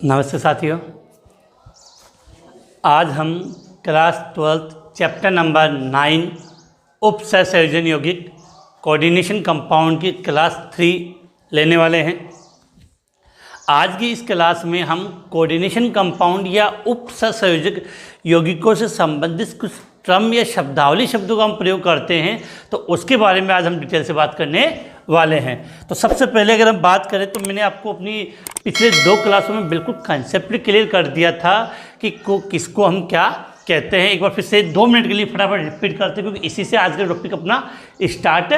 नमस्ते साथियों, आज हम क्लास 12 चैप्टर नंबर 9 उप सहसंयोजन यौगिक कोऑर्डिनेशन कंपाउंड की क्लास 3 लेने वाले हैं। आज की इस क्लास में हम कोऑर्डिनेशन कंपाउंड या उप सहसंयोजक यौगिकों से संबंधित कुछ टर्म या शब्दावली शब्दों का हम प्रयोग करते हैं, तो उसके बारे में आज हम डिटेल से बात करने वाले हैं। तो सबसे पहले अगर हम बात करें तो मैंने आपको अपनी पिछले 2 क्लासों में बिल्कुल कंसेप्ट क्लियर कर दिया था कि किसको हम क्या कहते हैं। एक बार फिर से 2 मिनट के लिए फटाफट रिपीट करते हैं, क्योंकि इसी से आज का टॉपिक अपना स्टार्ट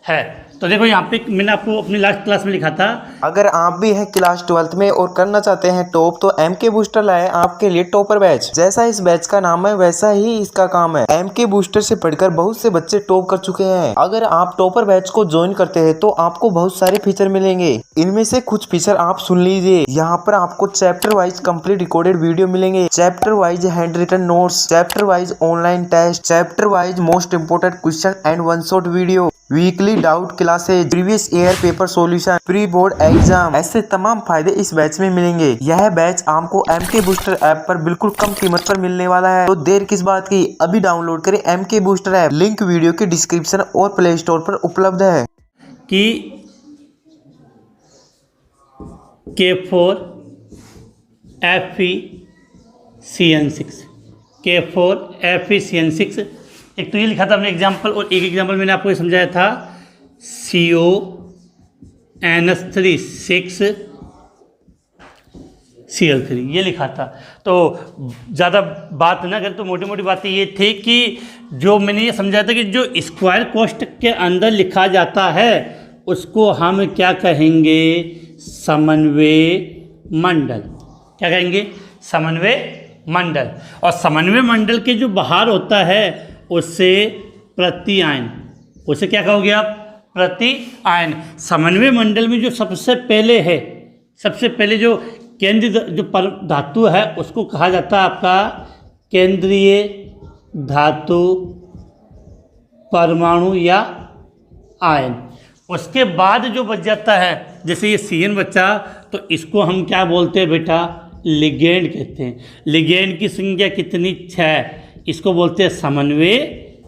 है। तो देखो यहाँ पे मैंने आपको अपनी लास्ट क्लास में लिखा था, अगर आप भी हैं क्लास 12th में और करना चाहते हैं टॉप, तो MK बूस्टर लाए आपके लिए टॉपर बैच। जैसा इस बैच का नाम है वैसा ही इसका काम है। MK बूस्टर से पढ़कर बहुत से बच्चे टॉप कर चुके हैं। अगर आप टॉपर बैच को ज्वाइन करते हैं तो आपको बहुत सारे फीचर मिलेंगे। इनमें से कुछ फीचर आप सुन लीजिए। यहाँ पर आपको chapter wise complete recorded video मिलेंगे, chapter wise hand written notes, chapter wise online test, chapter wise most important question and 1 shot video, weekly doubt classes, previous year paper solution, pre board exam, ऐसे तमाम फायदे इस batch में मिलेंगे। यह batch आपको MK booster app पर बिल्कुल कम कीमत पर मिलने वाला है। तो देर किस बात की, अभी डाउनलोड करें MK booster app. Link video के डिस्क्रिप्शन और प्ले स्टोर पर उपलब्ध है। कि K4 FeCN6 K4 FeCN6 एक तो ये लिखा था हमने एग्जाम्पल, और एक एग्जाम्पल मैंने आपको ये समझाया था CONH3 6Cl3 ये लिखा था। तो ज़्यादा बात ना करें तो मोटी मोटी बातें ये थी कि जो मैंने ये समझाया था कि जो स्क्वायर कोष्ठक के अंदर लिखा जाता है उसको हम क्या कहेंगे, समन्वय मंडल। क्या कहेंगे, समन्वय मंडल। और समन्वय मंडल के जो बाहर होता है उससे प्रति आयन, उसे क्या कहोगे आप, प्रति आयन। समन्वय मंडल में जो सबसे पहले है, सबसे पहले जो केंद्रीय जो धातु है उसको कहा जाता है आपका केंद्रीय धातु परमाणु या आयन। उसके बाद जो बच जाता है, जैसे ये CN बचा, तो इसको हम क्या बोलते हैं बेटा, लिगेंड कहते हैं। लिगेंड की संख्या कितनी, 6, इसको बोलते हैं समन्वय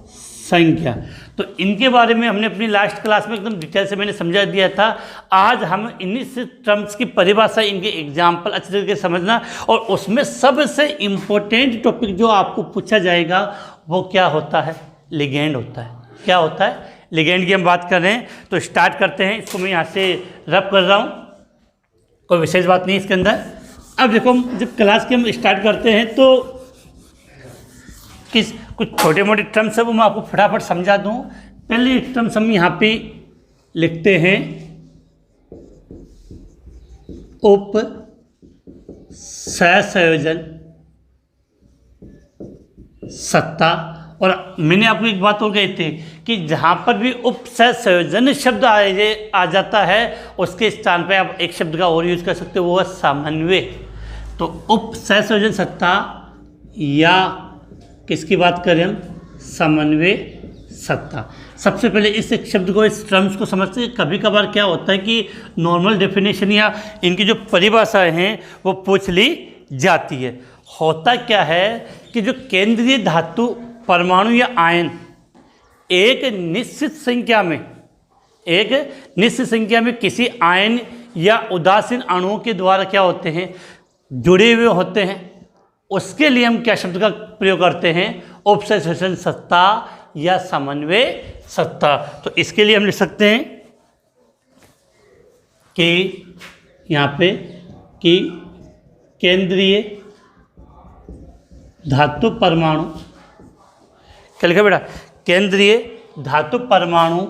संख्या। तो इनके बारे में हमने अपनी लास्ट क्लास में एकदम डिटेल से मैंने समझा दिया था। आज हम इन्हीं से टर्म्स की परिभाषा, इनके एग्जाम्पल अच्छे तरीके से समझना, और उसमें सबसे इम्पोर्टेंट टॉपिक जो आपको पूछा जाएगा वो क्या होता है, लिगेंड होता है। क्या होता है, लिगेंड की हम बात कर रहे हैं। तो स्टार्ट करते हैं। इसको मैं यहाँ से रब कर रहा हूँ, कोई विशेष बात नहीं इसके अंदर। अब देखो, जब क्लास के हम स्टार्ट करते हैं तो कुछ छोटे मोटे टर्म्स है वो मैं आपको फटाफट समझा दूं। पहले एक टर्म्स हम यहाँ पे लिखते हैं उप सहसंयोजन सत्ता। और मैंने आपको एक बात और कही थी कि जहाँ पर भी उप सहसंयोजन शब्द आ जाता है उसके स्थान पे आप एक शब्द का और यूज कर सकते हो, वो है समन्वय। तो उप सहसंयोजन सत्ता, या किसकी बात करें हम, समन्वय सत्ता। सबसे पहले इस एक शब्द को, इस टर्म्स को समझते हैं। कभी कभार क्या होता है कि नॉर्मल डेफिनेशन या इनकी जो परिभाषाएं हैं वो पूछ ली जाती है। होता क्या है कि जो केंद्रीय धातु परमाणु या आयन एक निश्चित संख्या में किसी आयन या उदासीन अणुओं के द्वारा क्या होते हैं, जुड़े हुए होते हैं, उसके लिए हम क्या शब्द का प्रयोग करते हैं, उप सहसंयोजन सत्ता या समन्वय सत्ता। तो इसके लिए हम लिख सकते हैं कि यहाँ पे कि केंद्रीय धातु परमाणु, क्या लिखा बेटा, केंद्रीय धातु परमाणु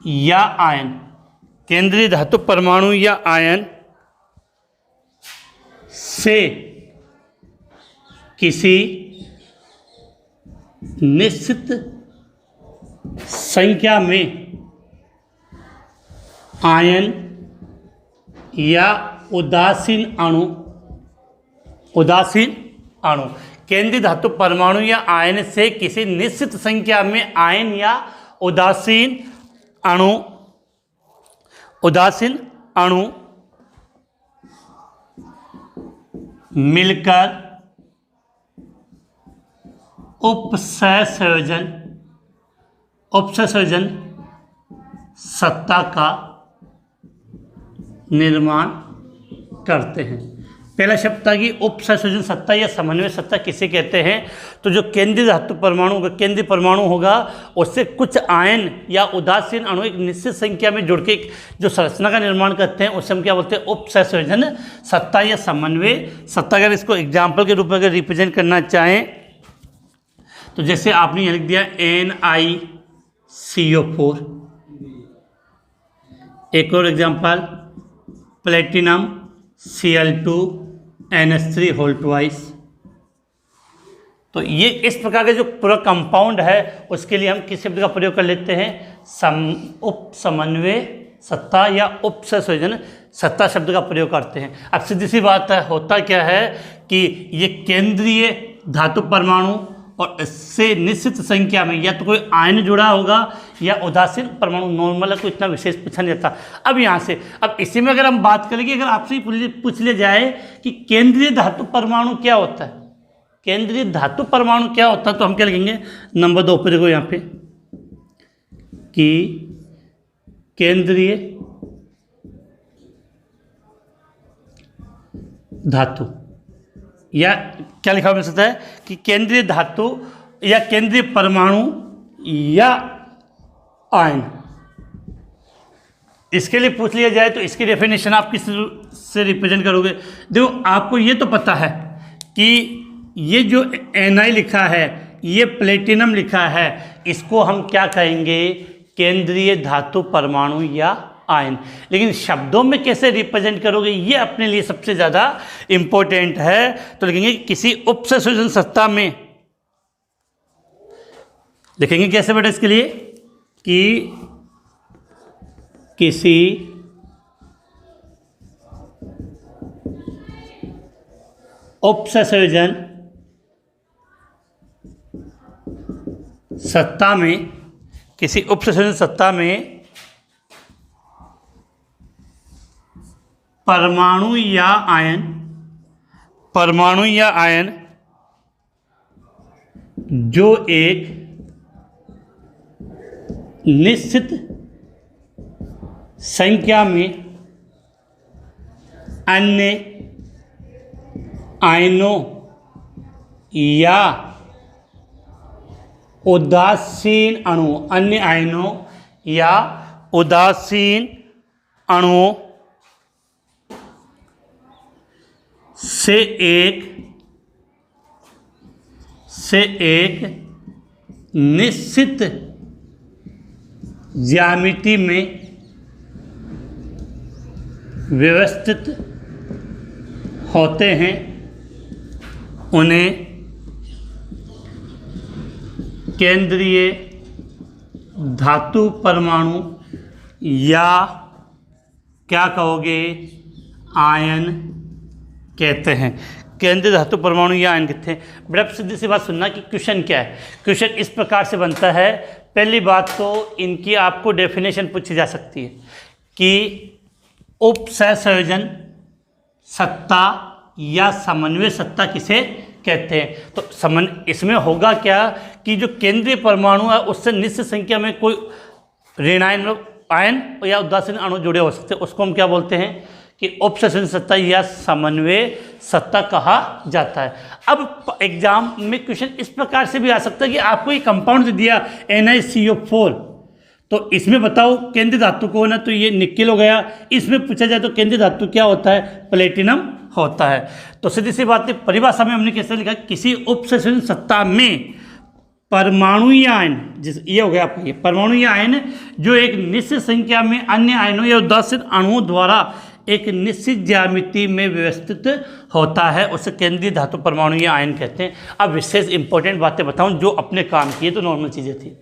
या आयन, केंद्रीय धातु परमाणु या आयन से किसी निश्चित संख्या में आयन या उदासीन अणु केंद्रीय धातु परमाणु या आयन से किसी निश्चित संख्या में आयन या उदासीन मिलकर उपसंयोजन सत्ता का निर्माण करते हैं। पहला शब्द था कि उपसंयोजन सत्ता या समन्वय सत्ता किसे कहते हैं? तो जो केंद्रीय धातु परमाणु केंद्रीय परमाणु होगा उससे कुछ आयन या उदासीन अणु एक निश्चित संख्या में जुड़ के जो संरचना का निर्माण करते हैं उसे हम क्या बोलते हैं? उपसंयोजन सत्ता या समन्वय सत्ता। अगर इसको एग्जाम्पल के रूप में अगर रिप्रेजेंट करना चाहें तो जैसे आपने यहाँ लिख दिया NiCO4। एक और example platinum Cl2NH3 whole twice. तो ये इस प्रकार का जो पूरा कंपाउंड है उसके लिए हम किस शब्द का प्रयोग कर लेते हैं? उपसमन्वय सत्ता या उपसंयोजन सत्ता शब्द का प्रयोग करते हैं। अब सीधी सी बात है, होता क्या है कि ये केंद्रीय धातु परमाणु और इससे निश्चित संख्या में या तो कोई आयन जुड़ा होगा या उदासीन परमाणु, नॉर्मल है, कोई इतना विशेष पूछा नहीं जाता। अब यहाँ से अब इसी में अगर हम बात करेंगे, अगर आपसे पूछ लिया जाए कि केंद्रीय धातु परमाणु क्या होता है, केंद्रीय धातु परमाणु क्या होता है, तो हम क्या लिखेंगे? नंबर 2 पर देखो यहाँ पे कि केंद्रीय धातु या क्या लिखा मिल सकता है कि केंद्रीय धातु या केंद्रीय परमाणु या आयन। इसके लिए पूछ लिया जाए तो इसकी डेफिनेशन आप किस से रिप्रेजेंट करोगे? देखो आपको ये तो पता है कि ये जो Na लिखा है, ये प्लेटिनम लिखा है, इसको हम क्या कहेंगे? केंद्रीय धातु परमाणु या आयन। लेकिन शब्दों में कैसे रिप्रेजेंट करोगे ये अपने लिए सबसे ज़्यादा इंपॉर्टेंट है। तो लिखेंगे किसी उपसंयोजन सत्ता में, लिखेंगे कैसे बेटा इसके लिए कि किसी उपसंयोजन सत्ता में, किसी उपसंयोजन सत्ता में परमाणु या आयन जो एक निश्चित संख्या में अन्य आयनों या उदासीन अणु, अन्य आयनों या उदासीन अणुओं से एक निश्चित ज्यामिति में व्यवस्थित होते हैं, उन्हें केंद्रीय धातु परमाणु या क्या कहोगे? आयन कहते हैं। केंद्रीय धातु परमाणु या आयन कहते हैं। बड़ा सीधी सी बात सुनना कि क्वेश्चन क्या है। क्वेश्चन इस प्रकार से बनता है, पहली बात तो इनकी आपको डेफिनेशन पूछी जा सकती है कि उपसंयोजन सत्ता या समन्वय सत्ता किसे कहते हैं। तो इसमें होगा क्या कि जो केंद्रीय परमाणु है उससे निश्चित संख्या में कोई ऋणायन आयन या उदासीन अणु जुड़े हो सकते हैं, उसको हम क्या बोलते हैं कि उपसंयोजन सत्ता या समन्वय सत्ता कहा जाता है। अब एग्जाम में क्वेश्चन इस प्रकार से भी आ सकता है कि आपको ये कंपाउंड दिया NiCO4, तो इसमें बताओ केंद्रीय धातु कौन है, तो ये निकेल हो गया। इसमें पूछा जाए तो केंद्रीय धातु क्या होता है? प्लेटिनम होता है। तो सीधी सी बात है, परिभाषा में हमने कैसे लिखा? किसी उपसंयोजन सत्ता में परमाणु या आयन, ये हो गया आपका, ये परमाणु या आयन जो एक निश्चित संख्या में अन्य आयनों या उदासीन अणुओं द्वारा एक निश्चित ज्यामिति में व्यवस्थित होता है, उसे केंद्रीय धातु परमाणु या आयन कहते हैं। अब विशेष इंपॉर्टेंट बातें बताऊं जो अपने काम की, ये तो नॉर्मल चीज़ें थी।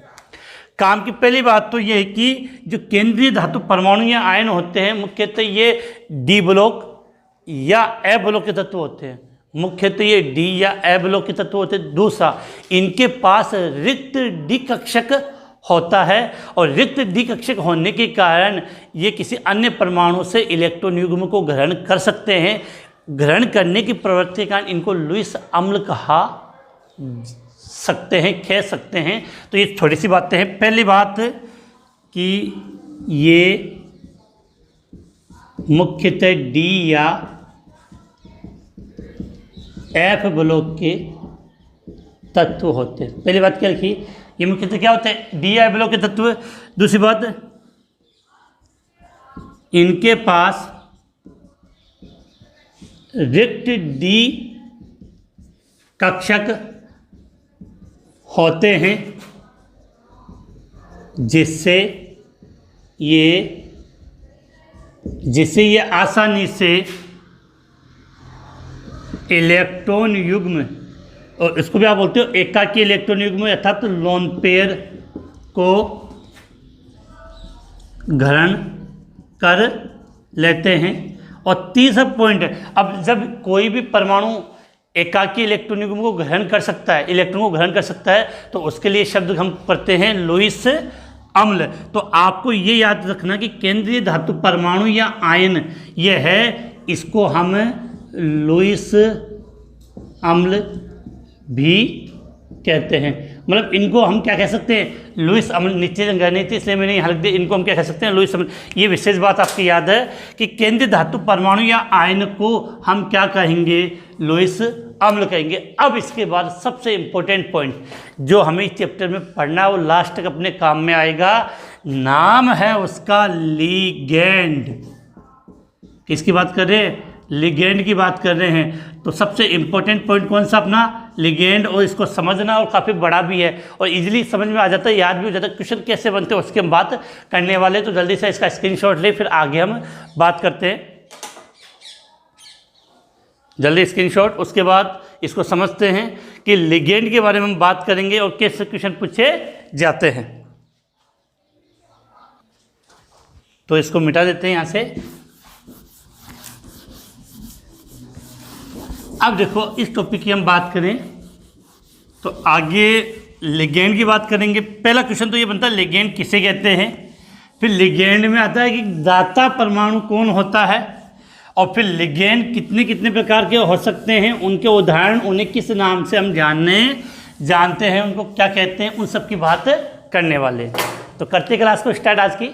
काम की पहली बात तो ये है कि जो केंद्रीय धातु परमाणु या आयन होते हैं मुख्यतः ये डी ब्लॉक या ए ब्लॉक के तत्व होते हैं, मुख्यतः ये डी या ए ब्लॉक के तत्व होते हैं। दूसरा, इनके पास रिक्त डी कक्षक होता है और रिक्त डी कक्षक होने के कारण ये किसी अन्य परमाणु से इलेक्ट्रॉन युग्म को ग्रहण कर सकते हैं। ग्रहण करने की प्रवृत्ति के कारण इनको लुईस अम्ल कहा सकते हैं, कह सकते हैं। तो ये थोड़ी सी बातें हैं। पहली बात कि ये मुख्यतः डी या एफ ब्लॉक के तत्व होते हैं। पहली बात क्या लिखी, ये मुख्यतः क्या होते हैं, डी या एफ ब्लॉक के तत्व। दूसरी बात, इनके पास रिक्त डी कक्षक होते हैं जिससे ये आसानी से इलेक्ट्रॉन युग्म, और इसको भी आप बोलते हो एकाकी इलेक्ट्रॉन युग्म अर्थात लोन पेयर को ग्रहण कर लेते हैं। और तीसरा पॉइंट है, अब जब कोई भी परमाणु एकाकी इलेक्ट्रॉन युग्म को ग्रहण कर सकता है, इलेक्ट्रॉन को ग्रहण कर सकता है, तो उसके लिए शब्द हम करते हैं लुईस अम्ल। तो आपको ये याद रखना कि केंद्रीय धातु परमाणु या आयन ये है, इसको हम लुईस अम्ल भी कहते हैं। मतलब इनको हम क्या कह सकते हैं, लुईस अम्ल। नीचे जगह नहीं थी इसलिए मैंने यहाँ लिख दिया, इनको हम क्या कह सकते हैं, लुईस अम्ल। ये विशेष बात आपकी याद है कि केंद्रीय धातु परमाणु या आयन को हम क्या कहेंगे, लुईस अम्ल कहेंगे। अब इसके बाद सबसे इंपॉर्टेंट पॉइंट जो हमें इस चैप्टर में पढ़ना है, वो लास्ट तक अपने काम में आएगा। नाम है उसका लिगेंड। किसकी बात कर रहे हैं, लिगेंड की बात कर रहे हैं। तो सबसे इंपॉर्टेंट पॉइंट कौन सा, अपना लिगेंड। और इसको समझना, और काफ़ी बड़ा भी है और इजीली समझ में आ जाता है, याद भी हो जाता है। क्वेश्चन कैसे बनते हैं उसकी हम बात करने वाले, तो जल्दी से इसका स्क्रीनशॉट ले, फिर आगे हम बात करते हैं। जल्दी स्क्रीनशॉट, उसके बाद इसको समझते हैं कि लिगेंड के बारे में हम बात करेंगे और कैसे क्वेश्चन पूछे जाते हैं। तो इसको मिटा देते हैं यहाँ से। अब देखो, इस टॉपिक की हम बात करें तो आगे लिगेंड की बात करेंगे। पहला क्वेश्चन तो ये बनता है लिगेंड किसे कहते हैं, फिर लिगेंड में आता है कि दाता परमाणु कौन होता है, और फिर लिगेंड कितने कितने प्रकार के हो सकते हैं, उनके उदाहरण, उन्हें किस नाम से हम जानते हैं, उनको क्या कहते हैं, उन सब की बात करने वाले। तो करते क्लास को स्टार्ट आज की।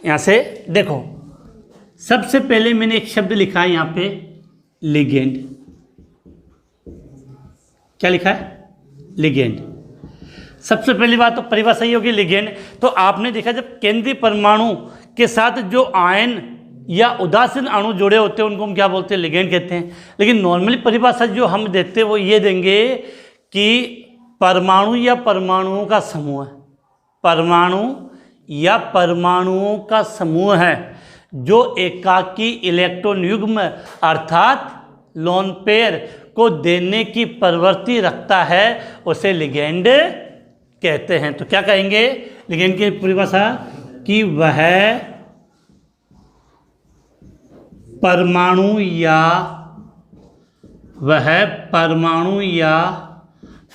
यहाँ से देखो, सबसे पहले मैंने एक शब्द लिखा है यहाँ पे, लिगेंड। क्या लिखा है, लिगेंड। सबसे पहली बात तो परिभाषा ही होगी लिगेंड। तो आपने देखा जब केंद्रीय परमाणु के साथ जो आयन या उदासीन अणु जुड़े होते हैं उनको हम क्या बोलते हैं, लिगेंड कहते हैं। लेकिन नॉर्मली परिभाषा जो हम देते हैं वो ये देंगे कि परमाणु या परमाणुओं का समूह है, परमाणु या परमाणुओं का समूह है जो एकाकी इलेक्ट्रॉन युग्म अर्थात लोन पेयर को देने की प्रवृत्ति रखता है, उसे लिगेंड कहते हैं। तो क्या कहेंगे लिगेंड की परिभाषा, कि वह परमाणु या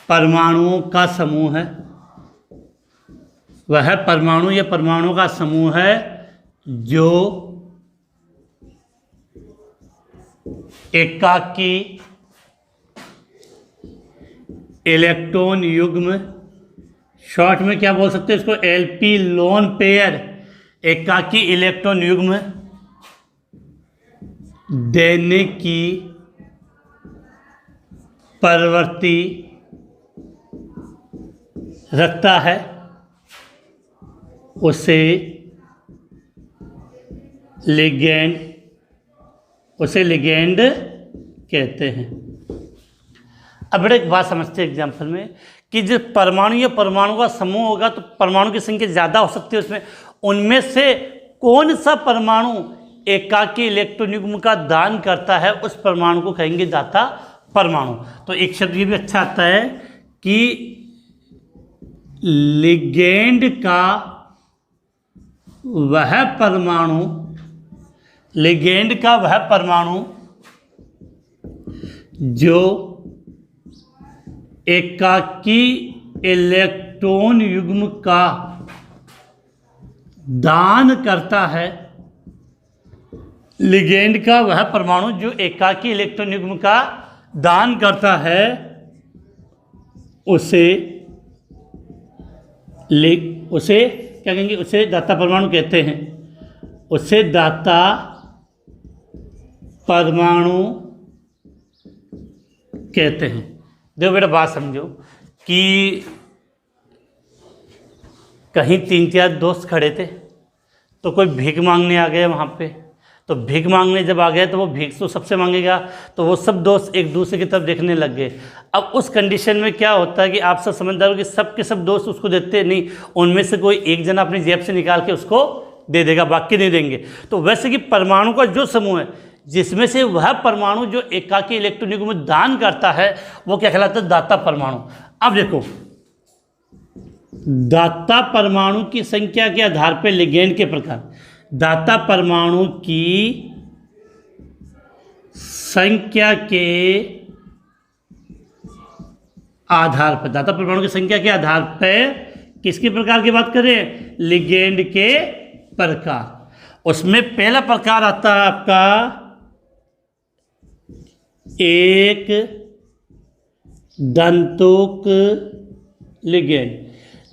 परमाणुओं का समूह है, वह परमाणु या परमाणुओं का समूह है जो एकाकी इलेक्ट्रॉन युग्म, शॉर्ट में क्या बोल सकते हैं इसको, एलपी, लोन पेयर, एकाकी इलेक्ट्रॉन युग्म देने की प्रवृत्ति रखता है, उसे लिगेंड कहते हैं। अब एक बात समझते हैं एग्जाम्पल में, कि जो परमाणु या परमाणु का समूह होगा तो परमाणु की संख्या ज़्यादा हो सकती है उसमें, उनमें से कौन सा परमाणु एकाकी इलेक्ट्रॉन युग्म का दान करता है, उस परमाणु को कहेंगे दाता परमाणु। तो एक शब्द ये भी अच्छा आता है कि लिगेंड का वह परमाणु जो एकाकी इलेक्ट्रॉन युग्म का दान करता है, लिगेंड का वह परमाणु जो एकाकी इलेक्ट्रॉन युग्म का दान करता है उसे क्या कहेंगे, उसे दाता परमाणु कहते हैं। उसे दाता परमाणु कहते हैं। देखो बेटा बात समझो कि कहीं 3-4 दोस्त खड़े थे, तो कोई भीख मांगने आ गया वहाँ पे। तो भीख मांगने जब आ गया तो वो भीख तो सबसे मांगेगा, तो वो सब दोस्त एक दूसरे की तरफ देखने लग गए। अब उस कंडीशन में क्या होता है कि आप सब समझदार हो कि सब के सब दोस्त उसको देते नहीं, उनमें से कोई एक जना अपनी जेब से निकाल के उसको दे देगा, बाकी नहीं देंगे। तो वैसे कि परमाणु का जो समूह है जिसमें से वह परमाणु जो एकाकी इलेक्ट्रॉन युग्म में दान करता है वो क्या कहलाता है, दाता परमाणु। अब देखो, दाता परमाणु की संख्या के आधार पर लिगेंड के प्रकार, दाता परमाणु की संख्या के आधार पर, दाता परमाणु की संख्या के आधार पर किसके प्रकार की बात करें, लिगेंड के प्रकार। उसमें पहला प्रकार आता है आपका एक दंतुक लिगेंड।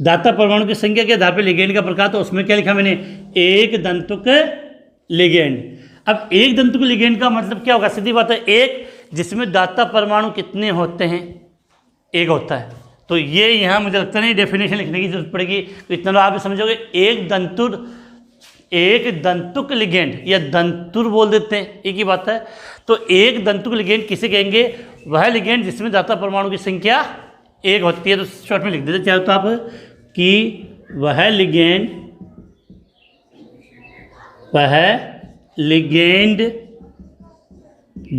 दाता परमाणु की संख्या के आधार पर लिगेंड का प्रकार, तो उसमें क्या लिखा मैंने, एक दंतुक लिगेंड। अब एक दंतुक लिगेंड का मतलब क्या होगा, सीधी बात है, एक जिसमें दाता परमाणु कितने होते हैं, एक होता है। तो ये यहाँ मुझे लगता नहीं डेफिनेशन लिखने की जरूरत पड़ेगी, तो इतना आप समझोगे। एक दंतुक लिगेंड या दंतुर बोल देते हैं, एक ही बात है। तो एक दंतुक लिगेंड किसे कहेंगे, वह लिगेंड जिसमें दाता परमाणु की संख्या एक होती है। तो शॉर्ट में लिख देते चाहे तो आप कि वह लिगेंड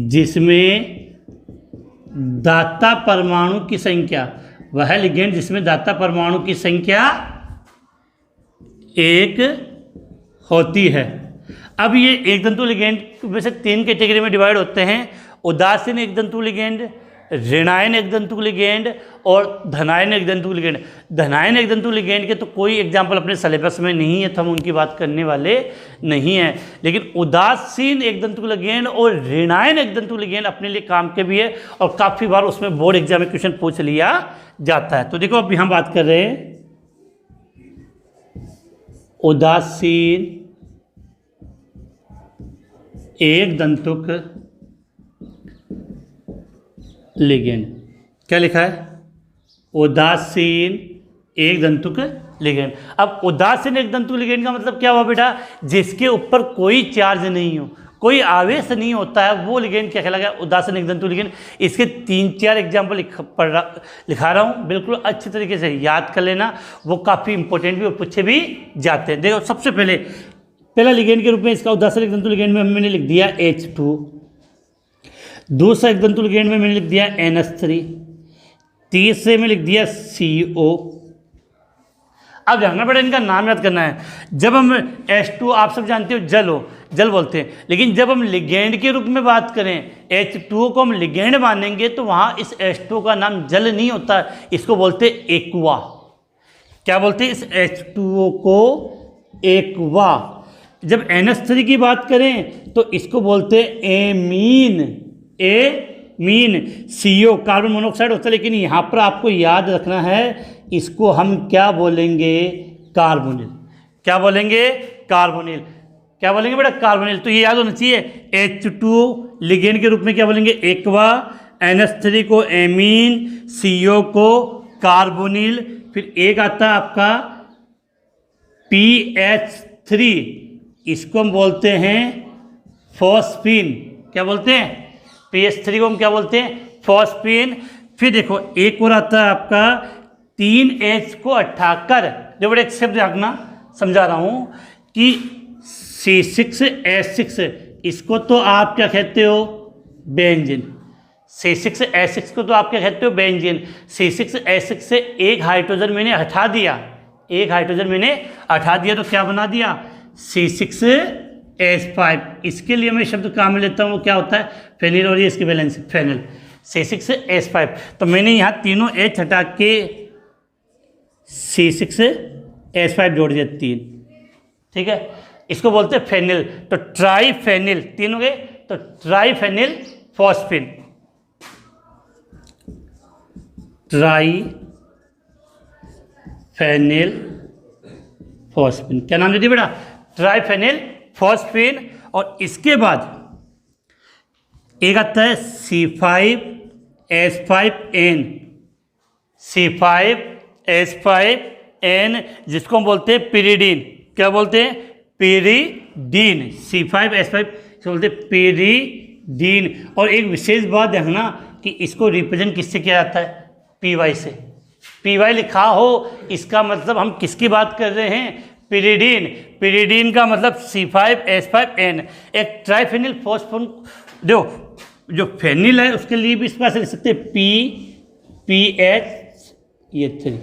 जिसमें दाता परमाणु की संख्या, वह लिगेंड जिसमें दाता परमाणु की संख्या एक होती है। अब ये एक दंतु लिगेंड में से 3 कैटेगरी में डिवाइड होते हैं, उदासीन एक दंतु लिगेंड, ऋणायन एक दंतु लिगेंड और धनायन एक दंतु लिगेंड। धनायन एक दंतु लिगेंड के तो कोई एग्जाम्पल अपने सिलेबस में नहीं है, तो हम उनकी बात करने वाले नहीं हैं। लेकिन उदासीन एक दंतु लिगेंड और ऋणायन एक दंतु लिगेंड अपने लिए काम के भी है, और काफ़ी बार उसमें बोर्ड एग्जाम में क्वेश्चन पूछ लिया जाता है। तो देखो अब हम बात कर रहे हैं उदासीन एक दंतुक लिगेंड। क्या लिखा है, उदासीन एक दंतुक लिगेंड। अब उदासीन एक दंतुक लिगेंड का मतलब क्या हुआ बेटा, जिसके ऊपर कोई चार्ज नहीं हो, कोई आवेश नहीं होता है, वो लिगेंड क्या कहलाएगा, उदासीन एक दंतुक लिगेंड। इसके 3-4 एग्जाम्पल लिखा रहा हूँ, बिल्कुल अच्छी तरीके से याद कर लेना, वो काफ़ी इंपॉर्टेंट भी और पूछे भी जाते हैं। देखो सबसे पहला लिगेंड के रूप में इसका उदासीन एक दंतुक लिगेंड में मैंने लिख दिया H2। दूसरा एक दंतुक लिगेंड में मैंने लिख दिया NH3। तीसरे में लिख दिया CO। अब ध्यान बेटा इनका नाम याद करना है। जब हम H2 आप सब जानते हो जल बोलते हैं, लेकिन जब हम लिगेंड के रूप में बात करें H2O को हम लिगेंड मानेंगे तो वहाँ इस H2O का नाम जल नहीं होता, इसको बोलते एक्वा। क्या बोलते हैं, इस H2O को एक्वा। जब NH3 की बात करें तो इसको बोलते हैं एमीन। CO कार्बन मोनोऑक्साइड होता है, लेकिन यहाँ पर आपको याद रखना है इसको हम क्या बोलेंगे, कार्बोनिल। क्या बोलेंगे, कार्बोनिल। क्या बोलेंगे बेटा, कार्बोनिल। तो ये याद होना चाहिए। H2 लिगेंड के रूप में क्या बोलेंगे, एक्वा। NH3 को एमीन, CO को कार्बोनिल। फिर एक आता है आपका PH3, इसको हम बोलते हैं फॉस्फीन। क्या बोलते हैं, PH3 को हम क्या बोलते हैं, फॉस्फीन। फिर देखो एक और आता है आपका 3H को हटाकर, जो बड़े एक शब्द रखना समझा रहा हूँ कि C6H6, इसको तो आप क्या कहते हो, बेंजीन। C6H6 को तो आप क्या कहते हो, बेंजीन। C6H6 से एक हाइड्रोजन मैंने हटा दिया, तो क्या बना दिया, C6H5। इसके लिए मैं शब्द काम में लेता हूँ, वो क्या होता है, फेनिल, और ये इसकी वैलेंस फेनिल, C6H5। तो मैंने यहाँ तीनों H हटा के C6H5 जोड़ दिया 3, ठीक है। इसको बोलते हैं फेनिल। तो ट्राइफेनिल, 3 हो गए, तो ट्राइफेनिल फॉस्फिन, ट्राइफेनिल फॉस्फिन, क्या नाम दे दिया बेटा? ट्राइफेनिल फॉस्फिन। और इसके बाद एक आता है C5H5N, C5H5N, जिसको हम बोलते हैं पिरिडीन। क्या बोलते हैं? पिरिडीन। C5H5 बोलते हैं पिरिडीन। और एक विशेष बात देखना कि इसको रिप्रेजेंट किससे किया जाता है? PY से। PY लिखा हो इसका मतलब हम किसकी बात कर रहे हैं? पिरिडीन। पिरिडीन का मतलब C5H5N। एक ट्राइफेनिल फॉस्फोन, देखो जो फेनिल है उसके लिए भी इस प्रकार से लिख सकते हैं PPH, ये 3,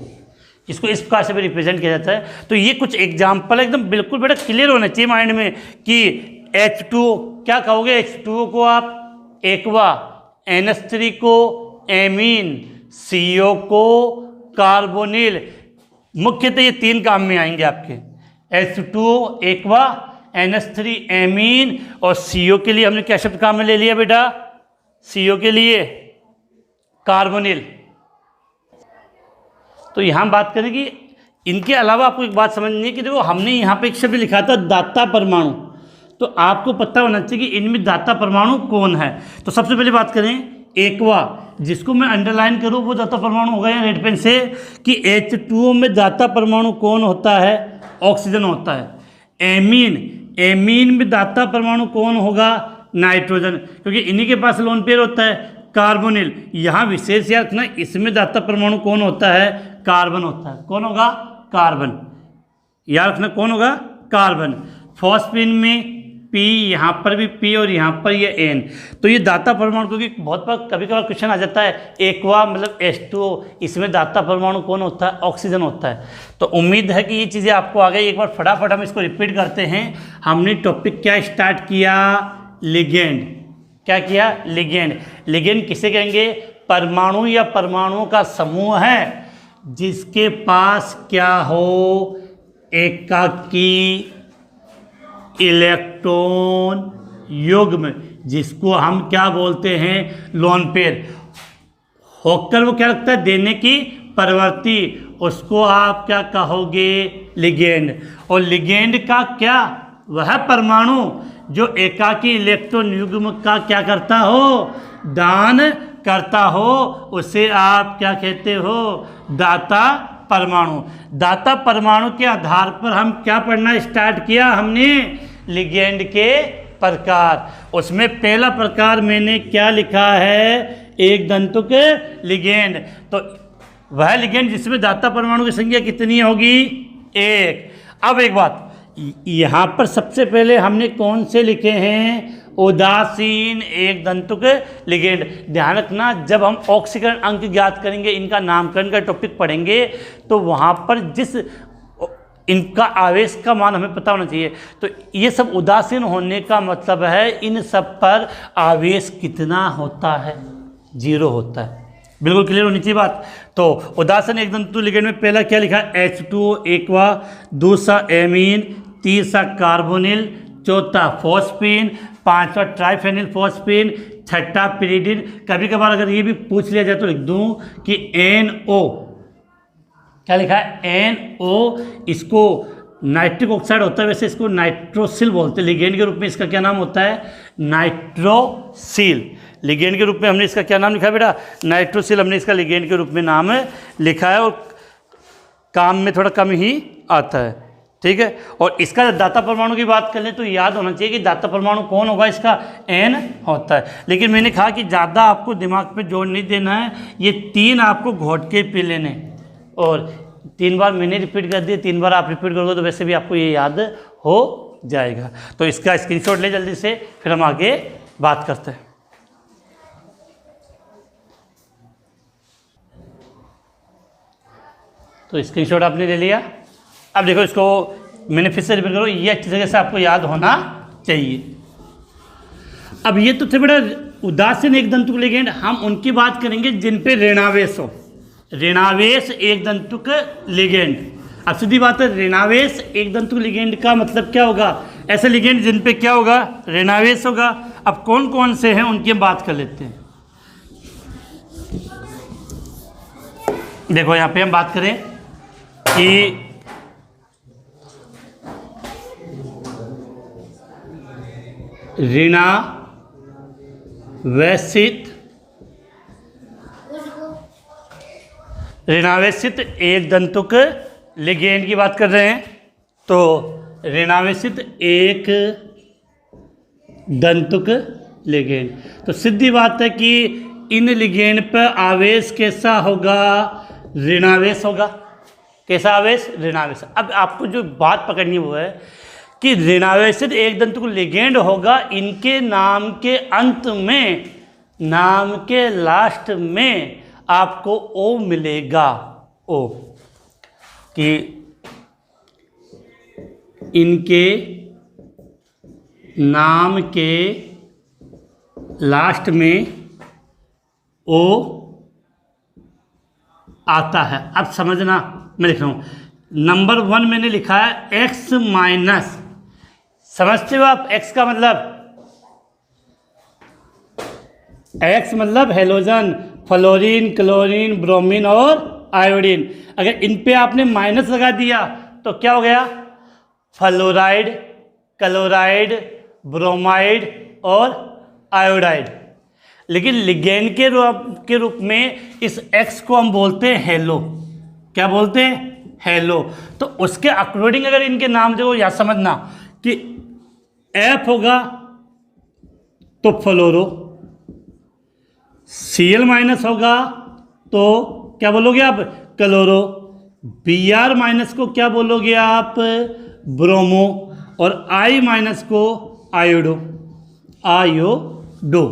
इसको इस प्रकार से भी रिप्रेजेंट किया जाता है। तो ये कुछ एग्जाम्पल एकदम बिल्कुल बेटा क्लियर होना चाहिए माइंड में कि H2O क्या कहोगे? H2O को आप एक्वा, NH3 को एमीन, CO को कार्बोनिल। मुख्यतः ये 3 काम में आएंगे आपके, H2O एक्वा, NH3 एमीन, और CO के लिए हमने क्या शब्द काम में ले लिया बेटा? CO के लिए कार्बोनिल। तो यहाँ बात करें कि इनके अलावा आपको एक बात समझनी है कि देखो हमने यहाँ पे एक शब्द लिखा था दाता परमाणु, तो आपको पता होना चाहिए कि इनमें दाता परमाणु कौन है। तो सबसे पहले बात करें एक्वा, जिसको मैं अंडरलाइन करूँ वो दाता परमाणु होगा या रेड पेन से, कि H2O में दाता परमाणु कौन होता है? ऑक्सीजन होता है। एमीन, एमीन में दाता परमाणु कौन होगा? नाइट्रोजन, क्योंकि इन्हीं के पास लोन पेयर होता है। कार्बोनिल, यहाँ विशेष याद रखना इसमें दाता परमाणु कौन होता है? कार्बन होता है। कौन होगा? कार्बन। याद रखना कौन होगा? कार्बन। फॉस्फिन में P, यहाँ पर भी P और यहाँ पर ये N। तो ये दाता परमाणु, क्योंकि बहुत बार कभी कभार क्वेश्चन आ जाता है एक्वा मतलब H2O, इसमें दाता परमाणु कौन होता है? ऑक्सीजन होता है। तो उम्मीद है कि ये चीज़ें आपको आ गई। एक बार फटाफट हम इसको रिपीट करते हैं। हमने टॉपिक क्या स्टार्ट किया? लिगेंड। क्या किया? लिगेंड। लिगेंड किसे कहेंगे? परमाणु या परमाणुओं का समूह है जिसके पास क्या हो? एकाकी इलेक्ट्रॉन युग्म, जिसको हम क्या बोलते हैं? Lone pair. होकर वो क्या लगता है? देने की प्रवृत्ति, उसको आप क्या कहोगे? लिगेंड। और लिगेंड का क्या? वह परमाणु जो एकाकी इलेक्ट्रॉन युग्म का क्या करता हो? दान करता हो, उसे आप क्या कहते हो? दाता परमाणु। दाता परमाणु के आधार पर हम क्या पढ़ना स्टार्ट किया? हमने लिगेंड के प्रकार। उसमें पहला प्रकार मैंने क्या लिखा है? एक दंतुक लिगेंड। तो वह लिगेंड जिसमें दाता परमाणु की संख्या कितनी होगी? 1। अब एक बात, यहाँ पर सबसे पहले हमने कौन से लिखे हैं? उदासीन एक दंतुक लिगेंड। ध्यान रखना जब हम ऑक्सीकरण अंक ज्ञात करेंगे, इनका नामकरण का टॉपिक पढ़ेंगे, तो वहाँ पर जिस इनका आवेश का मान हमें पता होना चाहिए। तो ये सब उदासीन होने का मतलब है इन सब पर आवेश कितना होता है? 0 होता है। बिल्कुल क्लियर होनी चाहिए बात। तो उदासीन एक दंतु लिगेंड में पहला क्या लिखा? H2O एक्वा, दूसरा एमीन, तीसरा कार्बोनिल, चौथा फॉस्फिन, पांचवा ट्राइफेनिल फॉस्फिन, छठा पिरिडीन। कभी कभार अगर ये भी पूछ लिया जाए तो लिख दूं कि NO, क्या लिखा है? NO। इसको नाइट्रिक ऑक्साइड होता है, वैसे इसको नाइट्रोसिल बोलते हैं। लिगेंड के रूप में इसका क्या नाम होता है? नाइट्रोसिल। लिगेंड के रूप में हमने इसका क्या नाम लिखा है बेटा? नाइट्रोसिल। हमने इसका लिगेंड के रूप में नाम लिखा है, और काम में थोड़ा कम ही आता है। ठीक है। और इसका दाता परमाणु की बात कर लें तो याद होना चाहिए कि दाता परमाणु कौन होगा? इसका N होता है। लेकिन मैंने कहा कि ज़्यादा आपको दिमाग पे जोर नहीं देना है, ये 3 आपको घोट के पी लेने। और 3 बार मैंने रिपीट कर दिया, 3 बार आप रिपीट करोगे तो वैसे भी आपको ये याद हो जाएगा। तो इसका स्क्रीनशॉट ले जल्दी से, फिर हम आगे बात करते हैं। तो स्क्रीनशॉट आपने ले लिया। अब देखो इसको मैंने फिर से रिपीट करो, ये अच्छी तरह से आपको याद होना चाहिए। अब ये तो थे बेटा उदासीन एक दंतुक लिगेंड। हम उनकी बात करेंगे जिन पे ऋणावेश हो। ऋणावेश एक दंतुक लिगेंड। अब सीधी बात है, ऋणावेश एक दंतुक लिगेंड का मतलब क्या होगा? ऐसे लिगेंड जिन पे क्या होगा, ऋणावेश होगा। अब कौन कौन से हैं उनकी हम बात कर लेते हैं। देखो यहाँ पे हम बात करें कि ऋणावेशित एक दंतुक लिगेंड की बात कर रहे हैं। तो ऋणावेशित एक दंतुक लिगेंड, तो सीधी बात है कि इन लिगेंड पर आवेश कैसा होगा, ऋणावेश होगा। कैसा आवेश, ऋणावेश। अब आपको जो बात पकड़नी वो है कि ऋणावेशित एक दंतुक लिगेंड होगा, इनके नाम के अंत में, नाम के लास्ट में आपको ओ मिलेगा। ओ कि इनके नाम के लास्ट में ओ आता है। अब समझना, मैं लिख रहा हूँ नंबर 1 मैंने लिखा है x माइनस, समझते हो आप x का मतलब, x मतलब हेलोजन, फ्लोरीन, क्लोरीन, ब्रोमीन और आयोडीन। अगर इन पे आपने माइनस लगा दिया तो क्या हो गया, फ्लोराइड, क्लोराइड, ब्रोमाइड और आयोडाइड। लेकिन लिगेंड के रूप में इस x को हम बोलते हैं हेलो। क्या बोलते हैं, हेलो। तो उसके अकॉर्डिंग अगर इनके नाम देखो, या समझना कि F होगा तो फ्लोरो, Cl माइनस होगा तो क्या बोलोगे आप, क्लोरो, Br माइनस को क्या बोलोगे आप, ब्रोमो, और I माइनस को आयोडो, आयोडो।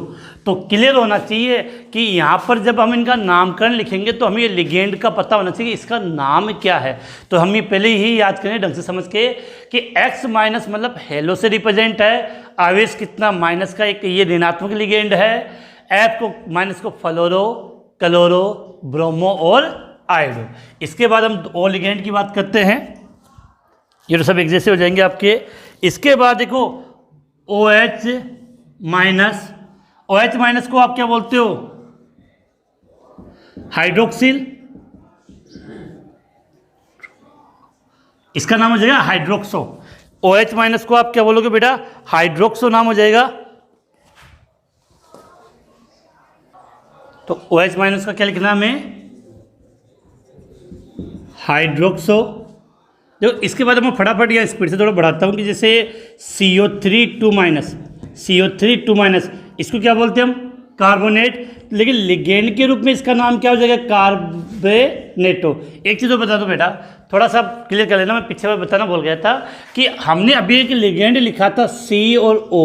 तो क्लियर होना चाहिए कि यहाँ पर जब हम इनका नामकरण लिखेंगे तो हमें ये लिगेंड का पता होना चाहिए कि इसका नाम क्या है। तो हम ये पहले ही याद करें ढंग से समझ के कि x माइनस मतलब हेलो से रिप्रेजेंट है, आवेश कितना माइनस का, एक ये ऋणात्मक लिगेंड है। F को माइनस को फ्लोरो, क्लोरो, ब्रोमो और आयोडो। इसके बाद हम ओ लिगेंड की बात करते हैं। ये तो सब एक जैसे हो जाएंगे आपके। इसके बाद देखो OH माइनस, OH माइनस को आप क्या बोलते हो, हाइड्रोक्सिल, इसका नाम हो जाएगा हाइड्रोक्सो। OH माइनस को आप क्या बोलोगे बेटा, हाइड्रोक्सो नाम हो जाएगा। तो OH माइनस का क्या लिखना है, हाइड्रोक्सो। देखो इसके बाद मैं फटाफट या स्पीड से थोड़ा बढ़ाता हूँ कि जैसे CO3 2 माइनस, CO3 2 माइनस, इसको क्या बोलते हैं हम, कार्बोनेट। लेकिन लिगेंड के रूप में इसका नाम क्या हो जाएगा, कार्बोनेटो। एक चीज़ तो बता दो बेटा, थोड़ा सा क्लियर कर लेना, मैं पीछे बताना भूल गया था कि हमने अभी एक लिगेंड लिखा था C और O,